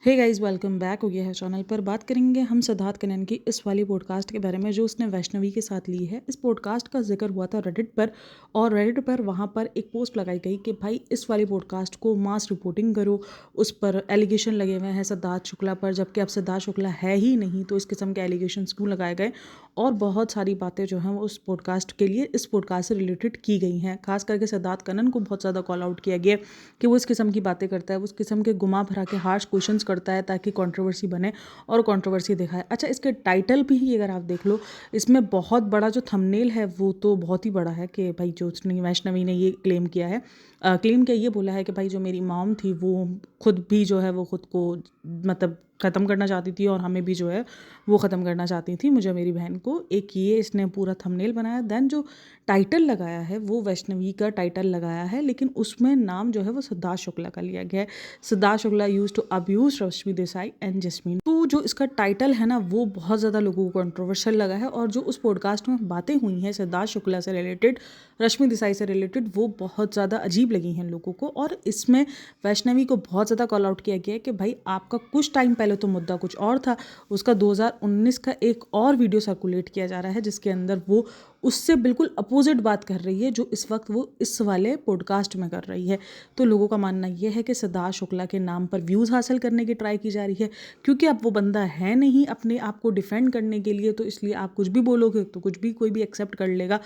Hey guys, welcome back हो गया है चैनल पर। बात करेंगे हम सिद्धार्थ कनन की इस वाली पॉडकास्ट के बारे में जो उसने वैष्णवी के साथ ली है। इस पॉडकास्ट का जिक्र हुआ था रेडिट पर, और रेडिट पर वहाँ पर एक पोस्ट लगाई गई कि भाई इस वाली पॉडकास्ट को मास रिपोर्टिंग करो। उस पर एलिगेशन लगे हुए हैं सिद्धार्थ शुक्ला पर, जबकि अब सिद्धार्थ शुक्ला है ही नहीं, तो इस किस्म के एलिगेशन क्यों लगाए गए। और बहुत सारी बातें जो हैं वो उस पॉडकास्ट के लिए इस पॉडकास्ट से रिलेटेड की गई हैं। खास करके सिद्धार्थ कनन को बहुत ज़्यादा कॉल आउट किया गया कि वो इस किस्म की बातें करता है, वो इस किस्म के घुमा भरा के हार्श क्वेश्चंस करता है ताकि कंट्रोवर्सी बने और कंट्रोवर्सी दिखाए। अच्छा, इसके टाइटल भी ही अगर आप देख लो, इसमें बहुत बड़ा जो थंबनेल है वो तो बहुत ही बड़ा है कि भाई जो वैष्णवी ने ये क्लेम किया है, क्लेम क्या ये बोला है कि भाई जो मेरी मॉम थी वो खुद भी जो है वो खुद को मतलब ख़त्म करना चाहती थी, और हमें भी जो है वो ख़त्म करना चाहती थी, मुझे मेरी बहन को। एक ये इसने पूरा थंबनेल बनाया। देन जो टाइटल लगाया है वो वैष्णवी का टाइटल लगाया है, लेकिन उसमें नाम जो है वो सिद्धार्थ शुक्ला का लिया गया है। Siddharth Shukla used to abuse Rashmi Desai and Jasmin. तो जो इसका टाइटल है ना वो बहुत ज़्यादा लोगों को कंट्रोवर्शियल लगा है, और जो उस पॉडकास्ट में बातें हुई हैं सिद्धार्थ शुक्ला से रिलेटेड, रश्मि देसाई से रिलेटेड, वो बहुत ज़्यादा अजीब लगी हैं लोगों को। और इसमें वैष्णवी को बहुत ज़्यादा कॉल आउट किया गया है कि भाई आपका कुछ टाइम पहले तो मुद्दा कुछ और था, उसका 2019 का एक और वीडियो सर्कुलेट किया जा रहा है जिसके अंदर वो उससे बिल्कुल अपोजिट बात कर रही है जो इस वक्त वो इस वाले पॉडकास्ट में कर रही है। तो लोगों का मानना यह है कि सिद्धार्थ शुक्ला के नाम पर व्यूज़ हासिल करने की ट्राई की जा रही है, क्योंकि अब वो बंदा है नहीं अपने आप को डिफेंड करने के लिए, तो इसलिए आप कुछ भी बोलोगे तो कुछ भी कोई भी एक्सेप्ट कर लेगा।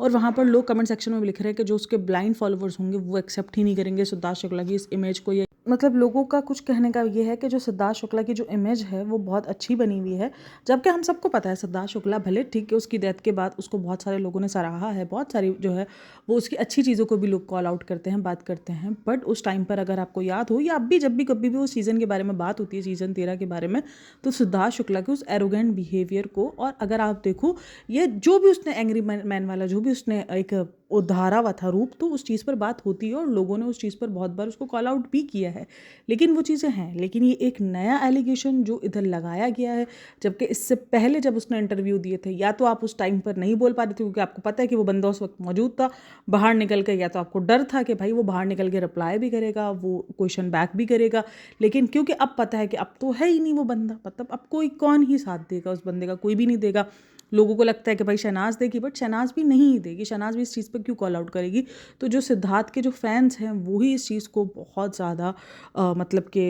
और वहाँ पर लोग कमेंट सेक्शन में भी लिख रहे हैं कि जो उसके ब्लाइंड फॉलोवर्स होंगे वो एक्सेप्ट ही नहीं करेंगे सिद्धार्थ शुक्ला की इस इमेज को। ये मतलब लोगों का कुछ कहने का ये है कि जो सिद्धार्थ शुक्ला की जो इमेज है वो बहुत अच्छी बनी हुई है, जबकि हम सबको पता है सिद्धार्थ शुक्ला भले ठीक है, उसकी डेथ के बाद उसको बहुत सारे लोगों ने सराहा है, बहुत सारी जो है वो उसकी अच्छी चीज़ों को भी लोग कॉल आउट करते हैं, बात करते हैं। बट उस टाइम पर अगर आपको याद हो, या अब भी जब भी कभी भी उस सीज़न के बारे में बात होती है, सीज़न 13 के बारे में, तो सिद्धार्थ शुक्ला के उस एरोगेंट बिहेवियर को, और अगर आप देखो ये जो भी उसने एंग्री मैन वाला जो भी उसने एक उधारा हुआ था रूप, तो उस चीज़ पर बात होती है और लोगों ने उस चीज़ पर बहुत बार उसको कॉल आउट भी किया है। लेकिन वो चीज़ें हैं, लेकिन ये एक नया एलिगेशन जो इधर लगाया गया है, जबकि इससे पहले जब उसने इंटरव्यू दिए थे, या तो आप उस टाइम पर नहीं बोल पा रहे थे क्योंकि आपको पता है कि वो बंदा उस वक्त मौजूद था बाहर निकल के, या तो आपको डर था कि भाई वो बाहर निकल के रिप्लाई भी करेगा, वो क्वेश्चन बैक भी करेगा। लेकिन क्योंकि अब पता है कि अब तो है ही नहीं वो बंदा, मतलब अब कोई कौन ही साथ देगा उस बंदे का, कोई भी नहीं देगा। लोगों को लगता है कि भाई शहनाज देगी, बट शहनाज भी नहीं देगी, शहनाज भी इस चीज़ पर क्यों कॉल आउट करेगी। तो जो सिद्धार्थ के जो फैंस हैं वो ही इस चीज़ को बहुत ज़्यादा मतलब कि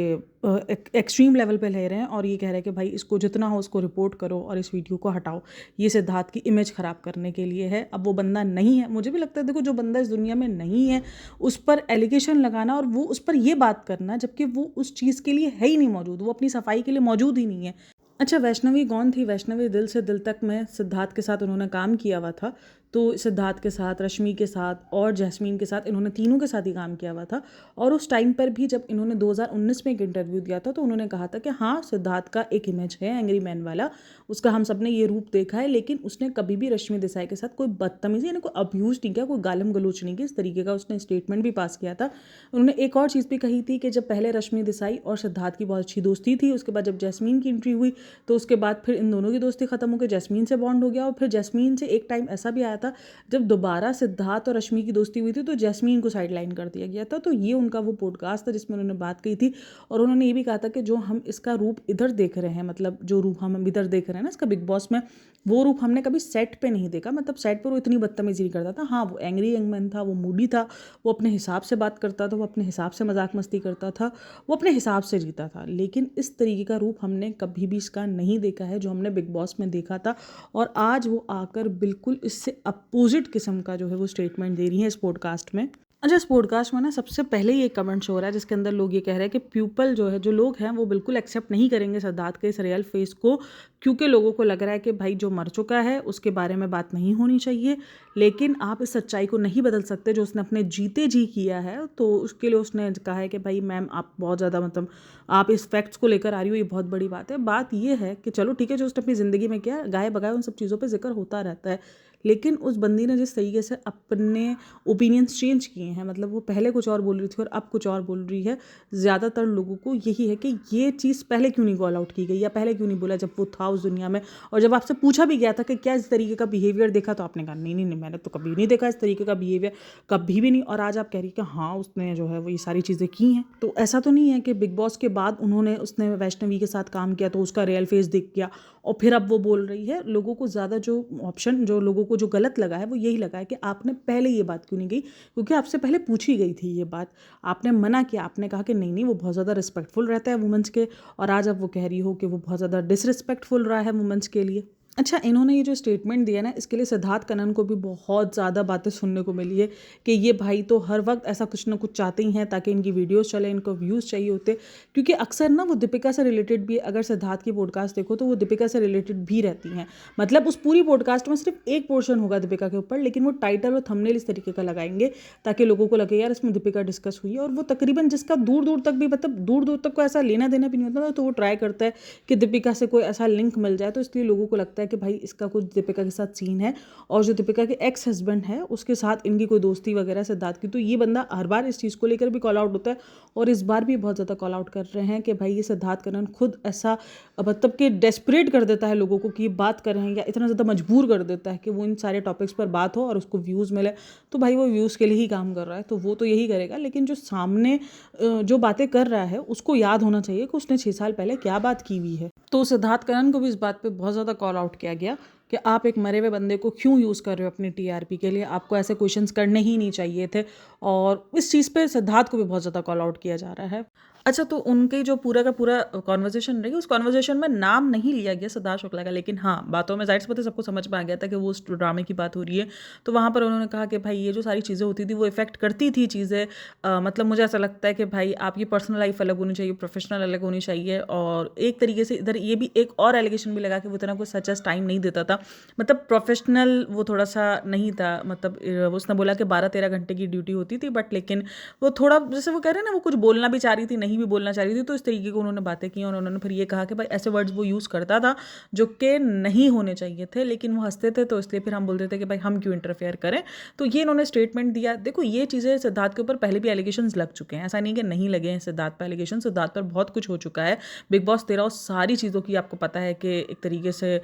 एक्सट्रीम लेवल पे ले रहे हैं, और ये कह रहे हैं कि भाई इसको जितना हो उसको रिपोर्ट करो और इस वीडियो को हटाओ, ये सिद्धार्थ की इमेज ख़राब करने के लिए है। अब वो बंदा नहीं है, मुझे भी लगता है देखो जो बंदा इस दुनिया में नहीं है उस पर एलिगेशन लगाना और वो उस पर ये बात करना, जबकि वो उस चीज़ के लिए है ही नहीं मौजूद, वो अपनी सफाई के लिए मौजूद ही नहीं है। अच्छा, वैष्णवी कौन थी? वैष्णवी दिल से दिल तक में सिद्धार्थ के साथ उन्होंने काम किया हुआ था। तो सिद्धार्थ के साथ, रश्मि के साथ और जैस्मीन के साथ, इन्होंने तीनों के साथ ही काम किया हुआ था। और उस टाइम पर भी जब इन्होंने 2019 में एक इंटरव्यू दिया था तो उन्होंने कहा था कि हाँ, सिद्धार्थ का एक इमेज है एंग्री मैन वाला, उसका हम सब ने ये रूप देखा है, लेकिन उसने कभी भी रश्मि देसाई के साथ कोई बदतमीजी यानी कोई अब्यूज़ नहीं किया, कोई गालम गलोच नहीं की, इस तरीके का उसने स्टेटमेंट भी पास किया था। उन्होंने एक और चीज़ भी कही थी कि जब पहले रश्मि देसाई और सिद्धार्थ की बहुत अच्छी दोस्ती थी, उसके बाद जब जैस्मीन की एंट्री हुई तो उसके बाद फिर इन दोनों की दोस्ती खत्म हो गई, जैस्मीन से बॉन्ड हो गया। और फिर जैस्मीन से एक टाइम ऐसा भी आया था जब दोबारा सिद्धार्थ और रश्मि की दोस्ती हुई थी तो जैस्मीन को साइडलाइन कर दिया गया था। तो ये उनका वो पॉडकास्ट था जिसमें उन्होंने बात कही थी, और उन्होंने ये भी कहा था कि जो हम इसका रूप इधर देख रहे हैं, मतलब जो रूप हम इधर देख रहे हैं ना इसका बिग बॉस में, वो रूप हमने कभी सेट पे नहीं देखा। मतलब सेट पर वो इतनी बदतमीजी नहीं करता था। हाँ, वो एंग्री यंग मैन था, वो मूडी था, वो अपने हिसाब से बात करता था, वो अपने हिसाब से मजाक मस्ती करता था, वो अपने हिसाब से जीता था। लेकिन इस तरीके का रूप हमने कभी भी इसका नहीं देखा है जो हमने बिग बॉस में देखा था। और आज वो आकर बिल्कुल इससे अपोजिट किस्म का जो है वो स्टेटमेंट दे रही है इस पॉडकास्ट में। अच्छा, इस पॉडकास्ट में ना सबसे पहले ही एक कमेंट शो हो रहा है जिसके अंदर लोग ये कह रहे हैं कि पीपल जो है, जो लोग हैं वो बिल्कुल एक्सेप्ट नहीं करेंगे सिद्धार्थ के इस रियल फेस को, क्योंकि लोगों को लग रहा है कि भाई जो मर चुका है उसके बारे में बात नहीं होनी चाहिए। लेकिन आप इस सच्चाई को नहीं बदल सकते जो उसने अपने जीते जी किया है। तो उसके लिए उसने कहा है कि भाई मैम आप बहुत ज़्यादा मतलब आप इस फैक्ट्स को लेकर आ रही हो, ये बहुत बड़ी बात है। बात ये है कि चलो ठीक है, जो उसने अपनी ज़िंदगी में किया गाय बगाए उन सब चीज़ों पर जिक्र होता रहता है, लेकिन उस बंदी ने जिस तरीके से अपने ओपिनियंस चेंज किए हैं, मतलब वो पहले कुछ और बोल रही थी और अब कुछ और बोल रही है, ज़्यादातर लोगों को यही है कि ये चीज़ पहले क्यों नहीं कॉल आउट की गई या पहले क्यों नहीं बोला जब वो था उस दुनिया में। और जब आपसे पूछा भी गया था कि क्या इस तरीके का बिहेवियर देखा, तो आपने कहा नहीं नहीं नहीं, मैंने तो कभी नहीं देखा इस तरीके का बिहेवियर, कभी भी नहीं। और आज आप कह रही कि हाँ उसने जो है वो ये सारी चीज़ें की हैं। तो ऐसा तो नहीं है कि बिग बॉस के बाद उसने वैष्णवी के साथ काम किया तो उसका रियल फेस दिख गया और फिर अब वो बोल रही है। लोगों को ज़्यादा जो ऑप्शन, जो लोगों को जो गलत लगा है वो यही लगा है कि आपने पहले ये बात क्यों नहीं की, क्योंकि आपसे पहले पूछी गई थी ये बात, आपने मना किया, आपने कहा कि नहीं नहीं वो बहुत ज़्यादा रिस्पेक्टफुल रहता है वुमेंस के, और आज अब वो कह रही हो कि वो बहुत ज़्यादा डिसरिस्पेक्टफुल रहा है वुमेंस के लिए। अच्छा, इन्होंने ये जो स्टेटमेंट दिया ना, इसके लिए सिद्धार्थ कनन को भी बहुत ज़्यादा बातें सुनने को मिली है कि ये भाई तो हर वक्त ऐसा कुछ ना कुछ चाहते ही हैं ताकि इनकी वीडियोस चले, इनको व्यूज़ चाहिए होते। क्योंकि अक्सर ना वो दीपिका से रिलेटेड भी, अगर सिद्धार्थ की पॉडकास्ट देखो तो वो दीपिका से रिलेटेड भी रहती हैं। मतलब उस पूरी पॉडकास्ट में सिर्फ एक पोर्शन होगा दीपिका के ऊपर, लेकिन वो टाइटल और थंबनेल इस तरीके का लगाएंगे ताकि लोगों को लगे यार इसमें दीपिका डिस्कस हुई है। और वो तकरीबन जिसका दूर दूर तक भी, मतलब दूर दूर तक को ऐसा लेना देना भी नहीं होता, तो वो ट्राई करता है कि दीपिका से कोई ऐसा लिंक मिल जाए। तो इसलिए लोगों को लगता है कि भाई इसका कुछ दीपिका के साथ सीन है, और जो दीपिका के एक्स हस्बैंड है उसके साथ इनकी कोई दोस्ती वगैरह सिद्धार्थ की। तो ये बंदा हर बार इस चीज़ को लेकर भी कॉल आउट होता है, और इस बार भी बहुत ज़्यादा कॉल आउट कर रहे हैं कि भाई ये सिद्धार्थ कनन खुद ऐसा मतलब कि डेस्परेट कर देता है लोगों को कि ये बात कर रहे हैं, या इतना ज़्यादा मजबूर कर देता है कि वो इन सारे टॉपिक्स पर बात हो और उसको व्यूज़ मिले। तो भाई वो व्यूज़ के लिए ही काम कर रहा है, तो वो तो यही करेगा। लेकिन जो सामने जो बातें कर रहा है उसको याद होना चाहिए कि उसने 6 साल पहले क्या बात की हुई है। तो सिद्धार्थ कनन को भी इस बात पे बहुत ज़्यादा कॉल आउट किया गया कि आप एक मरे हुए बंदे को क्यों यूज़ कर रहे हो अपनी टीआरपी के लिए, आपको ऐसे क्वेश्चंस करने ही नहीं चाहिए थे। और इस चीज़ पे सिद्धार्थ को भी बहुत ज़्यादा कॉल आउट किया जा रहा है। अच्छा, तो उनकी जो पूरा का पूरा कॉन्वर्सेशन रही, उस कॉन्वर्सेशन में नाम नहीं लिया गया सिद्धार्थ शुक्ला का, लेकिन हाँ बातों में जाहिर सी बात है सबको समझ में आ गया था कि वो उस ड्रामे की बात हो रही है। तो वहाँ पर उन्होंने कहा कि भाई ये जो सारी चीज़ें होती थी वो इफेक्ट करती थी चीज़ें, मतलब मुझे ऐसा लगता है कि भाई आपकी पर्सनल लाइफ अलग होनी चाहिए, प्रोफेशनल अलग होनी चाहिए। और एक तरीके से इधर ये भी एक और एलिगेशन भी लगा कि वो इतना कुछ सच टाइम नहीं देता था, मतलब प्रोफेशनल वो थोड़ा सा नहीं था। मतलब उसने बोला कि 12-13 घंटे की ड्यूटी होती थी, बट लेकिन वो थोड़ा, जैसे वो कह रहे हैं ना, वो कुछ बोलना भी चाह रही थी, नहीं भी बोलना चाह रही थी। तो इस तरीके को उन्होंने बातें की, और उन्होंने फिर ये कहा कि भाई ऐसे वर्ड्स वो यूज़ करता था जो कि नहीं होने चाहिए थे, लेकिन वो हंसते थे तो इसलिए फिर हम बोलते थे कि भाई हम क्यों इंटरफेयर करें। तो ये इन्होंने स्टेटमेंट दिया। देखो ये चीज़ें सिद्धार्थ के ऊपर पहले भी एलिगेशंस लग चुके हैं, ऐसा नहीं कि नहीं लगे हैं सिद्धार्थ पर एलिगेशन। सिद्धार्थ पर बहुत कुछ हो चुका है। बिग बॉस 13 उस सारी चीज़ों की आपको पता है कि एक तरीके से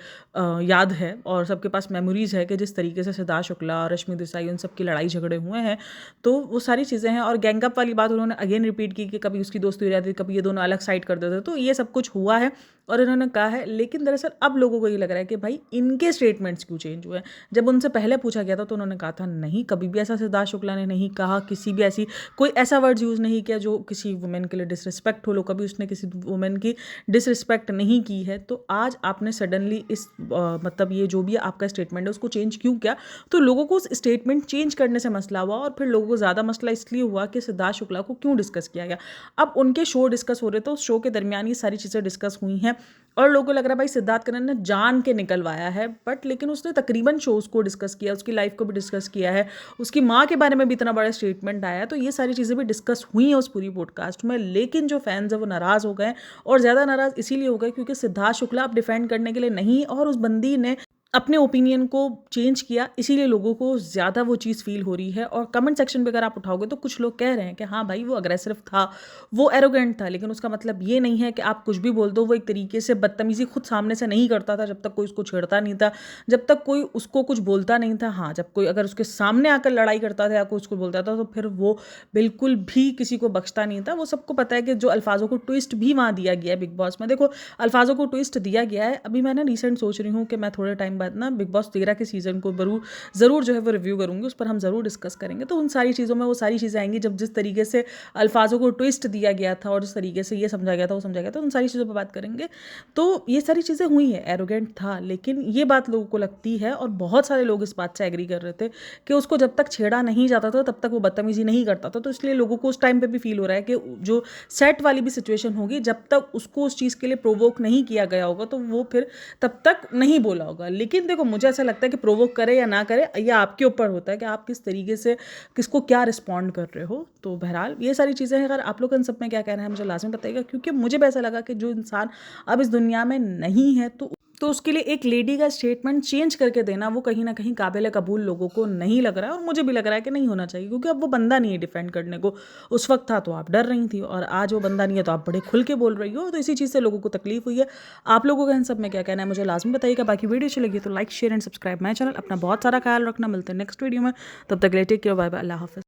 याद है, और सबके पास मेमोरीज़ है कि जिस तरीके से सिद्धार्थ शुक्ला और रश्मि देसाई उन सब की लड़ाई झगड़े हुए हैं। तो वो सारी चीज़ें हैं। और गैंगअप वाली बात उन्होंने अगेन रिपीट की कि कभी उसकी दोस्ती हो जाती थी, कभी ये दोनों अलग साइड कर देते थे। तो ये सब कुछ हुआ है और इन्होंने कहा है। लेकिन दरअसल अब लोगों को ये लग रहा है कि भाई इनके स्टेटमेंट्स क्यों चेंज हुए हैं। जब उनसे पहले पूछा गया था तो उन्होंने कहा था नहीं, कभी भी ऐसा सिद्धार्थ शुक्ला ने नहीं कहा, किसी भी ऐसी कोई ऐसा वर्ड्स यूज़ नहीं किया जो किसी वुमेन के लिए डिसरिस्पेक्ट हो। लो कभी उसने किसी वुमेन की डिसरिस्पेक्ट नहीं की है। तो आज आपने सडनली इस मतलब ये जो भी आपका स्टेटमेंट है उसको चेंज क्यों किया। तो लोगों को उस स्टेटमेंट चेंज करने से मसला हुआ, और फिर लोगों को ज़्यादा मसला इसलिए हुआ कि सिद्धार्थ शुक्ला को क्यों डिस्कस किया गया। अब उनके शो डिस्कस हो रहे थे, उस शो के दरमियान ये सारी चीज़ें डिस्कस हुई हैं, और लोगों को लग रहा है भाई सिद्धार्थ कनन ने जान के निकलवाया है। बट लेकिन उसने तकरीबन शोज़ को डिस्कस किया, उसकी लाइफ को भी डिस्कस किया है, उसकी माँ के बारे में भी इतना बड़ा स्टेटमेंट आया। तो ये सारी चीज़ें भी डिस्कस हुई हैं उस पूरी पॉडकास्ट में। लेकिन जो फैंस हैं वो नाराज़ हो गए, और ज़्यादा नाराज़ इसीलिए हो गए क्योंकि सिद्धार्थ शुक्ला अब डिफेंड करने के लिए नहीं, और उस बंदी ने अपने ओपिनियन को चेंज किया, इसीलिए लोगों को ज़्यादा वो चीज़ फील हो रही है। और कमेंट सेक्शन पे अगर आप उठाओगे तो कुछ लोग कह रहे हैं कि हाँ भाई वो अग्रेसिव था, वो एरोगेंट था, लेकिन उसका मतलब ये नहीं है कि आप कुछ भी बोल दो। वो एक तरीके से बदतमीज़ी खुद सामने से नहीं करता था जब तक कोई उसको छेड़ता नहीं था, जब तक कोई उसको कुछ बोलता नहीं था। हाँ, जब कोई अगर उसके सामने आकर लड़ाई करता था या कोई उसको बोलता था तो फिर वो बिल्कुल भी किसी को बख्शता नहीं था। वो सबको पता है कि जो अल्फाजों को ट्विस्ट भी वहाँ दिया गया है बिग बॉस में, देखो अल्फाजों को ट्विस्ट दिया गया है। अभी मैं ना रिसेंट सोच रही हूँ कि मैं थोड़े टाइम बाद ना बिग बॉस 13 के सीज़न को ज़रूर जो है वो रिव्यू करूँगी, उस पर हम ज़रूर डिस्कस करेंगे। तो उन सारी चीज़ों में वो सारी चीज़ें आएंगी जब जिस तरीके से अल्फाजों को ट्विस्ट दिया गया था और जिस तरीके से ये समझा गया था वो समझा गया था, उन सारी चीज़ों पर बात करेंगे। तो ये सारी चीज़ें हुई हैं, एरोगेंट था, लेकिन ये बात लोगों को लगती है, और बहुत सारे लोग इस बात से एग्री कर रहे थे कि उसको जब तक छेड़ा नहीं जाता था तब तक वो बदतमीजी नहीं करता था। तो इसलिए लोगों को उस टाइम पे भी फील हो रहा है कि जो सेट वाली भी सिचुएशन होगी, जब तक उसको उस चीज़ के लिए प्रोवोक नहीं किया गया होगा तो वो फिर तब तक नहीं बोला होगा। लेकिन देखो मुझे ऐसा लगता है कि प्रोवोक करे या ना करे, यह आपके ऊपर होता है कि आप किस तरीके से किसको क्या रिस्पॉन्ड कर रहे हो। तो बहरहाल ये सारी चीज़ें हैं। अगर आप लोग इन सब में क्या कहना है मुझे लाजमी बताइएगा, क्योंकि मुझे भी ऐसा लगा कि जो इंसान अब इस दुनिया में नहीं है तो तो उसके लिए एक लेडी का स्टेटमेंट चेंज करके देना वो कहीं ना कहीं काबिल कबूल लोगों को नहीं लग रहा है, और मुझे भी लग रहा है कि नहीं होना चाहिए, क्योंकि अब वो बंदा नहीं है डिफेंड करने को। उस वक्त था तो आप डर रही थी, और आज वो बंदा नहीं है तो आप बड़े खुल के बोल रही हो, तो इसी चीज़ से लोगों को तकलीफ हुई है। आप लोगों का इन सब में क्या कहना है मुझे लाजमी बताइएगा। बाकी वीडियो अच्छी लगी तो like share and subscribe my channel. अपना बहुत सारा ख्याल रखना, मिलते हैं नेक्स्ट वीडियो में, तब तक के लिए टेक केयर, बाय बाय, अल्लाह हाफिज़।